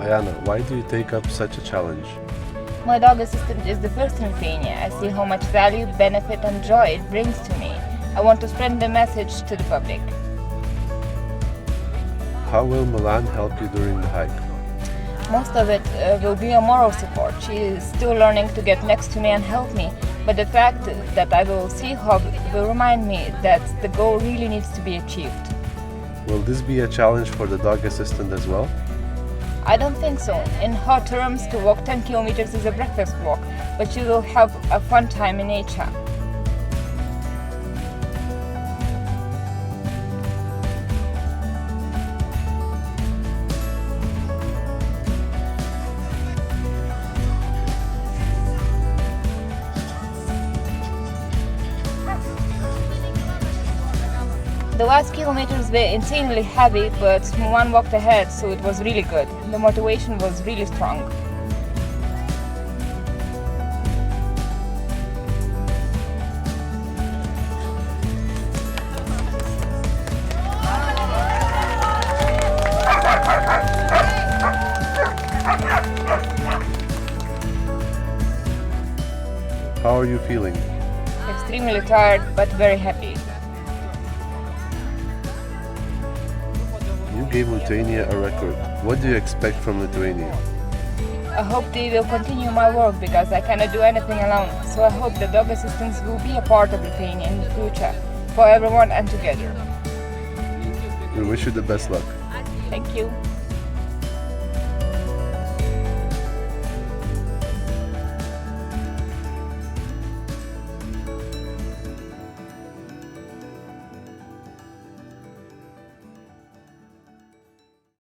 Diana, why do you take up such a challenge? My dog assistant is the first in Lithuania. I see how much value, benefit, and joy it brings to me. I want to spread the message to the public. How will Milan help you during the hike? Most of it will be a moral support. She is still learning to get next to me and help me, but the fact that I will see her will remind me that the goal really needs to be achieved. Will this be a challenge for the dog assistant as well? I don't think so. In her terms, to walk 10 kilometers is a breakfast walk, but she will have a fun time in nature. The last kilometers were insanely heavy, but one walked ahead, so it was really good. The motivation was really strong. How are you feeling? Extremely tired, but very happy. You gave Lithuania a record. What do you expect from Lithuania? I hope they will continue my work because I cannot do anything alone. So I hope the dog assistants will be a part of Lithuania in the future, for everyone and together. We wish you the best luck. Thank you.